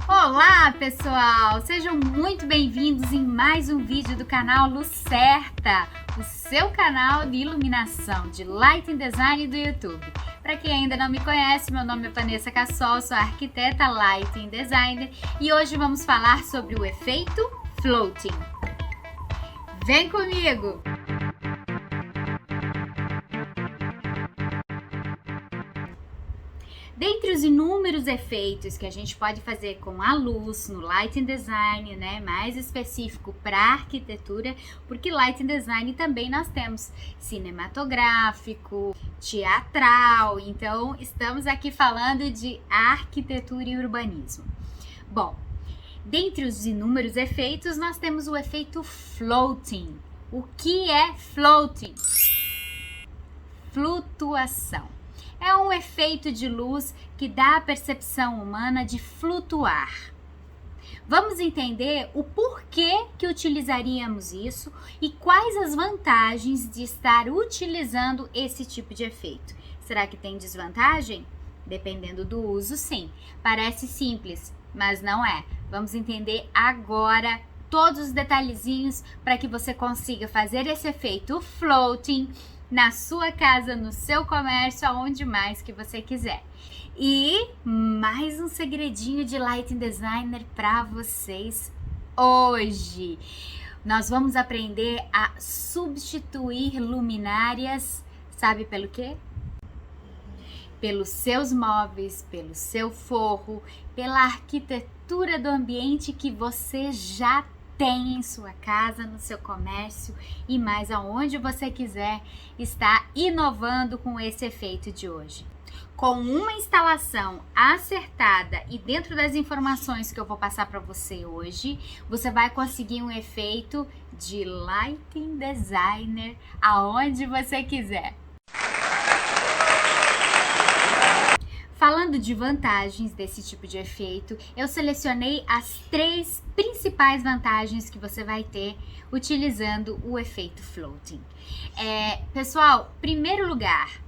Olá pessoal, sejam muito bem-vindos em mais um vídeo do canal Lucerta, o seu canal de iluminação, de Lighting Design do YouTube. Para quem ainda não me conhece, meu nome é Vanessa Cassol, sou arquiteta Lighting Designer e hoje vamos falar sobre o efeito Floating. Vem comigo! Dentre os inúmeros efeitos que a gente pode fazer com a luz no Lighting Design, né, mais específico para arquitetura, porque Lighting Design também nós temos cinematográfico, teatral, então estamos aqui falando de arquitetura e urbanismo. Bom, dentre os inúmeros efeitos, nós temos o efeito Floating. O que é Floating? Flutuação. É um efeito de luz que dá a percepção humana de flutuar. Vamos entender o porquê que utilizaríamos isso e quais as vantagens de estar utilizando esse tipo de efeito. Será que tem desvantagem? Dependendo do uso, sim. Parece simples, mas não é. Vamos entender agora todos os detalhezinhos para que você consiga fazer esse efeito floating na sua casa, no seu comércio, aonde mais que você quiser. E mais um segredinho de Lighting Designer para vocês hoje. Nós vamos aprender a substituir luminárias, sabe pelo quê? Pelos seus móveis, pelo seu forro, pela arquitetura do ambiente que você já tem em sua casa, no seu comércio e mais aonde você quiser, está inovando com esse efeito de hoje. Com uma instalação acertada e dentro das informações que eu vou passar para você hoje, você vai conseguir um efeito de Lighting Designer aonde você quiser. Falando de vantagens desse tipo de efeito, eu selecionei as 3 principais vantagens que você vai ter utilizando o efeito floating. Pessoal, em primeiro lugar,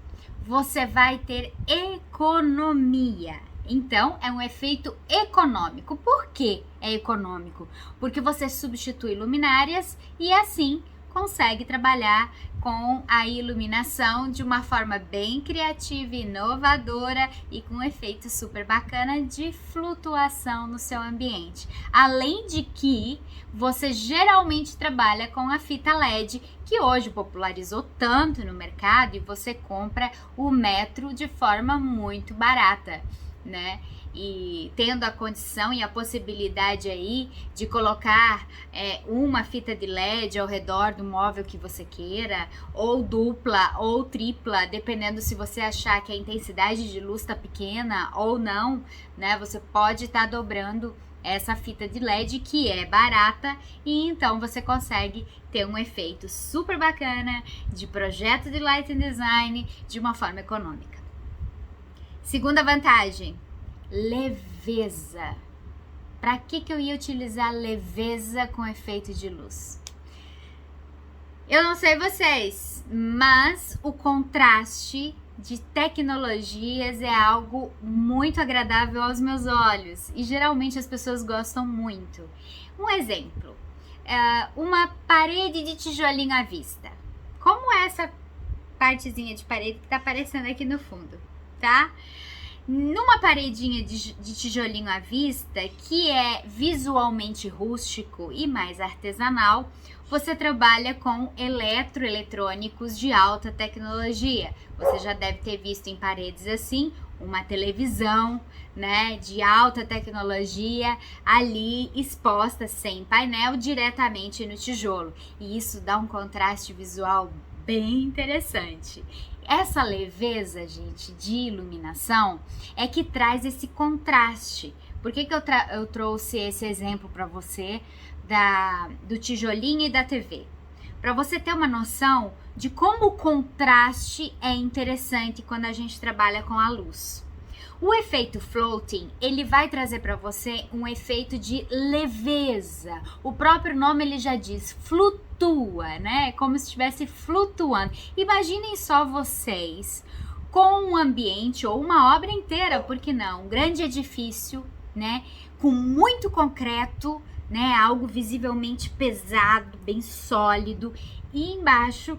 você vai ter economia. Então, é um efeito econômico. Por que é econômico? Porque você substitui luminárias e assim consegue trabalhar com a iluminação de uma forma bem criativa, inovadora e com um efeito super bacana de flutuação no seu ambiente. Além de que você geralmente trabalha com a fita LED, que hoje popularizou tanto no mercado e você compra o metro de forma muito barata, né? E tendo a condição e a possibilidade aí de colocar uma fita de LED ao redor do móvel que você queira, ou dupla ou tripla, dependendo se você achar que a intensidade de luz está pequena ou não, né? Você pode estar dobrando essa fita de LED que é barata e então você consegue ter um efeito super bacana de projeto de Lighting Design de uma forma econômica. Segunda vantagem, leveza. Para que eu ia utilizar leveza com efeito de luz? Eu não sei vocês, mas o contraste de tecnologias é algo muito agradável aos meus olhos e geralmente as pessoas gostam muito. Um exemplo, uma parede de tijolinho à vista. Como é essa partezinha de parede que está aparecendo aqui no fundo, tá? Numa paredinha de tijolinho à vista, que é visualmente rústico e mais artesanal, você trabalha com eletrônicos de alta tecnologia. Você já deve ter visto em paredes assim, uma televisão, né, de alta tecnologia ali exposta sem painel diretamente no tijolo. E isso dá um contraste visual bem interessante. Essa leveza, gente, de iluminação é que traz esse contraste. Por que eu trouxe esse exemplo para você do tijolinho e da TV? Para você ter uma noção de como o contraste é interessante quando a gente trabalha com a luz. O efeito floating, ele vai trazer para você um efeito de leveza. O próprio nome ele já diz, flutua, né? Como se estivesse flutuando. Imaginem só vocês com um ambiente ou uma obra inteira, por que não? Um grande edifício né? Com muito concreto, né? Algo visivelmente pesado, bem sólido. E embaixo,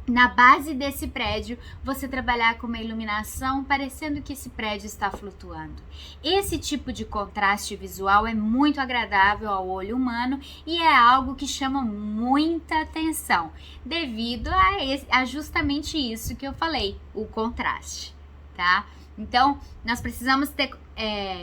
na base desse prédio, você trabalhar com uma iluminação parecendo que esse prédio está flutuando. Esse tipo de contraste visual é muito agradável ao olho humano e é algo que chama muita atenção, devido a justamente isso que eu falei, o contraste, tá? Então, nós precisamos ter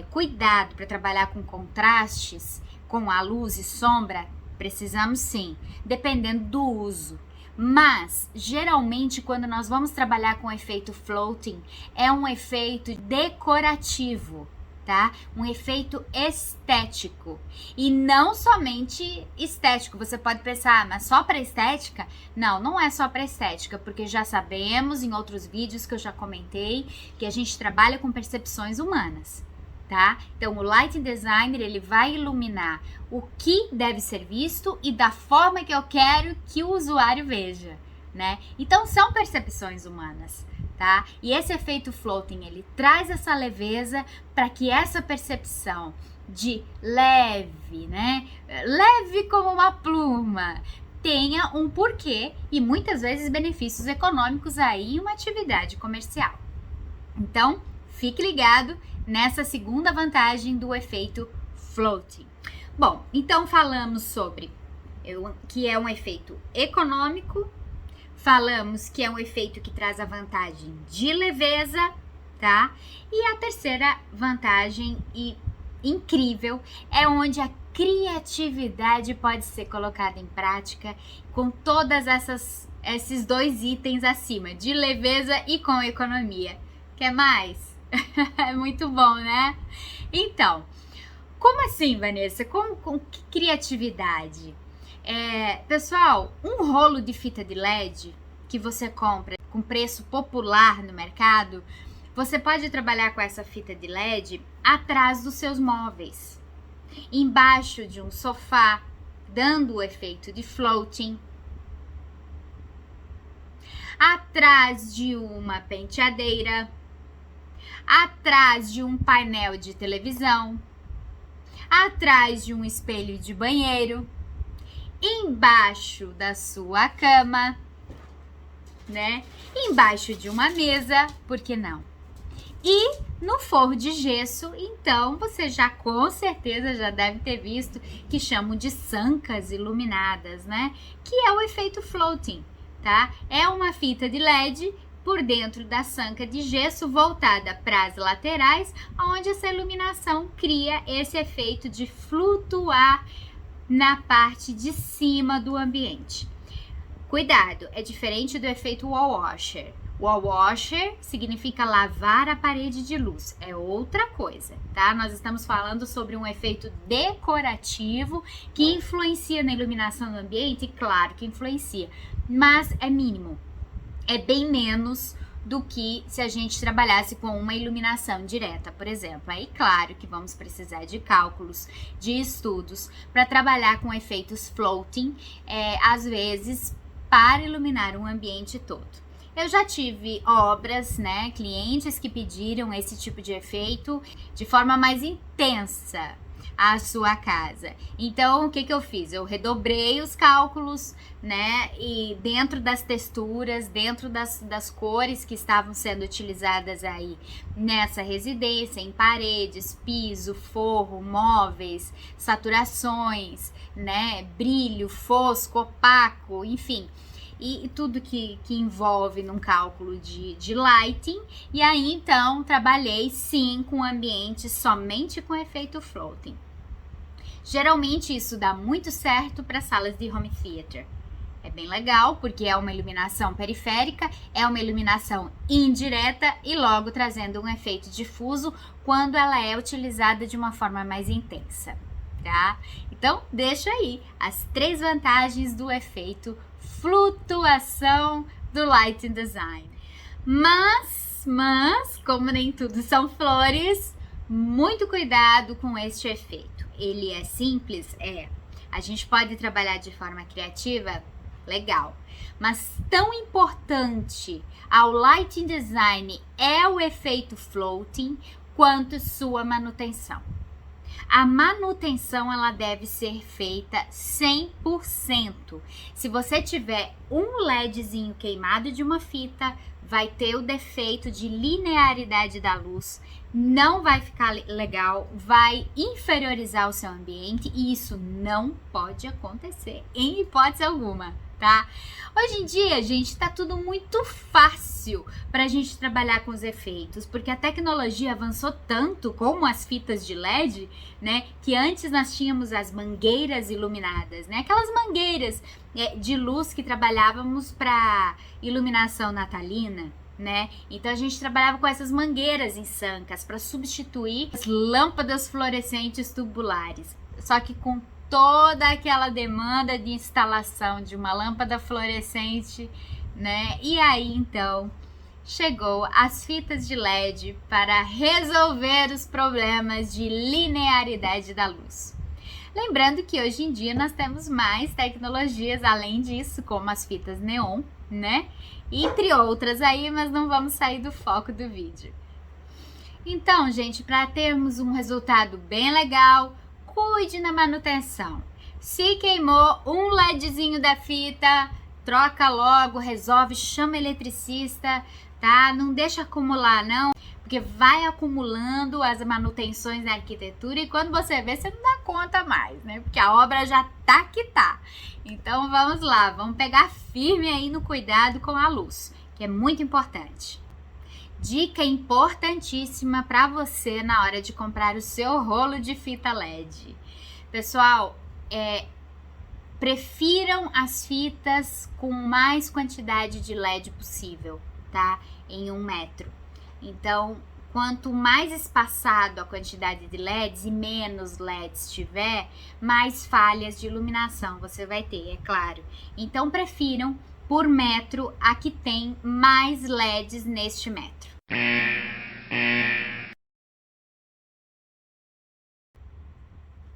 cuidado para trabalhar com contrastes, com a luz e sombra, precisamos sim, dependendo do uso. Mas, geralmente, quando nós vamos trabalhar com efeito floating, é um efeito decorativo, tá? Um efeito estético. E não somente estético. Você pode pensar, mas só para estética? Não, não é só para estética, porque já sabemos em outros vídeos que eu já comentei que a gente trabalha com percepções humanas. Tá? Então, o Lighting Designer, ele vai iluminar o que deve ser visto e da forma que eu quero que o usuário veja, né? Então, são percepções humanas, tá? E esse efeito floating, ele traz essa leveza para que essa percepção de leve, né? Leve como uma pluma, tenha um porquê e muitas vezes benefícios econômicos aí em uma atividade comercial. Então, fique ligado nessa segunda vantagem do efeito floating. Bom, então falamos sobre que é um efeito econômico, falamos que é um efeito que traz a vantagem de leveza, tá? E a terceira vantagem e incrível é onde a criatividade pode ser colocada em prática com todas esses dois itens acima, de leveza e com economia. Quer mais? É muito bom, né? Então, como assim, Vanessa? Com que criatividade? Pessoal, um rolo de fita de LED que você compra com preço popular no mercado, você pode trabalhar com essa fita de LED atrás dos seus móveis, embaixo de um sofá, dando o efeito de floating, atrás de uma penteadeira, atrás de um painel de televisão, atrás de um espelho de banheiro, embaixo da sua cama, né? Embaixo de uma mesa, por que não? E no forro de gesso, então, você já com certeza já deve ter visto que chamam de sancas iluminadas, né? Que é o efeito floating, tá? É uma fita de LED por dentro da sanca de gesso voltada para as laterais, onde essa iluminação cria esse efeito de flutuar na parte de cima do ambiente. Cuidado, é diferente do efeito wall washer. Wall washer significa lavar a parede de luz, é outra coisa, tá? Nós estamos falando sobre um efeito decorativo que influencia na iluminação do ambiente, claro que influencia, mas é mínimo. É bem menos do que se a gente trabalhasse com uma iluminação direta, por exemplo. Aí, claro que vamos precisar de cálculos, de estudos, para trabalhar com efeitos floating, às vezes, para iluminar um ambiente todo. Eu já tive obras, né, clientes que pediram esse tipo de efeito de forma mais intensa a sua casa. Então, o que eu fiz? Eu redobrei os cálculos, né? E dentro das texturas, dentro das cores que estavam sendo utilizadas aí nessa residência, em paredes, piso, forro, móveis, saturações, né? Brilho, fosco, opaco, enfim. E tudo que envolve num cálculo de lighting. E aí, então, trabalhei sim com ambiente somente com efeito floating. Geralmente, isso dá muito certo para salas de home theater. É bem legal, porque é uma iluminação periférica, é uma iluminação indireta e logo trazendo um efeito difuso quando ela é utilizada de uma forma mais intensa, tá? Então, deixa aí as 3 vantagens do efeito flutuação do Lighting Design. Mas, como nem tudo são flores, muito cuidado com este efeito. Ele é simples? A gente pode trabalhar de forma criativa? Legal. Mas tão importante ao Lighting Design é o efeito floating quanto sua manutenção. A manutenção ela deve ser feita 100%. Se você tiver um LEDzinho queimado de uma fita, vai ter o defeito de linearidade da luz, não vai ficar legal, vai inferiorizar o seu ambiente e isso não pode acontecer em hipótese alguma, tá? Hoje em dia, gente, tá tudo muito fácil pra gente trabalhar com os efeitos, porque a tecnologia avançou tanto, como as fitas de LED, né, que antes nós tínhamos as mangueiras iluminadas, né, aquelas mangueiras de luz que trabalhávamos para iluminação natalina, né? Então a gente trabalhava com essas mangueiras em sancas para substituir as lâmpadas fluorescentes tubulares. Só que com toda aquela demanda de instalação de uma lâmpada fluorescente, né? E aí então chegou as fitas de LED para resolver os problemas de linearidade da luz. Lembrando que hoje em dia nós temos mais tecnologias além disso, como as fitas neon, né? Entre outras aí, mas não vamos sair do foco do vídeo. Então, gente, para termos um resultado bem legal, cuide na manutenção. Se queimou um LEDzinho da fita, troca logo, resolve, chama eletricista, tá? Não deixa acumular, não. Porque vai acumulando as manutenções na arquitetura e quando você vê, você não dá conta mais, né? Porque a obra já tá que tá. Então vamos lá, vamos pegar firme aí no cuidado com a luz, que é muito importante. Dica importantíssima para você na hora de comprar o seu rolo de fita LED. Pessoal, prefiram as fitas com mais quantidade de LED possível, tá? Em 1 metro. Então, quanto mais espaçado a quantidade de LEDs e menos LEDs tiver, mais falhas de iluminação você vai ter, é claro. Então, prefiram por metro a que tem mais LEDs neste metro.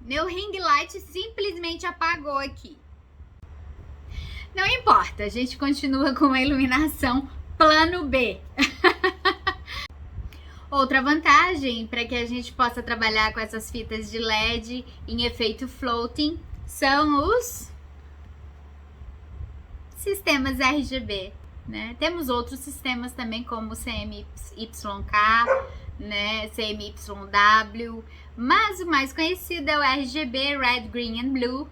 Meu ring light simplesmente apagou aqui. Não importa, a gente continua com a iluminação plano B. Outra vantagem para que a gente possa trabalhar com essas fitas de LED em efeito floating são os sistemas RGB, né? Temos outros sistemas também como o CMYK, né? CMYW, mas o mais conhecido é o RGB, Red, Green and Blue,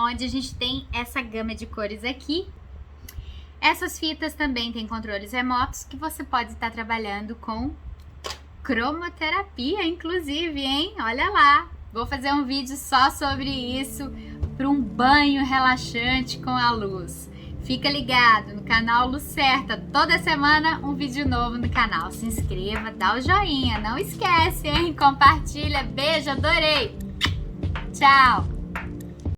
onde a gente tem essa gama de cores aqui. Essas fitas também têm controles remotos que você pode estar trabalhando com cromoterapia, inclusive, hein? Olha lá, vou fazer um vídeo só sobre isso, para um banho relaxante com a luz. Fica ligado no canal Luz Certa, toda semana um vídeo novo no canal. Se inscreva, dá o joinha, não esquece, hein? Compartilha, beijo, adorei! Tchau!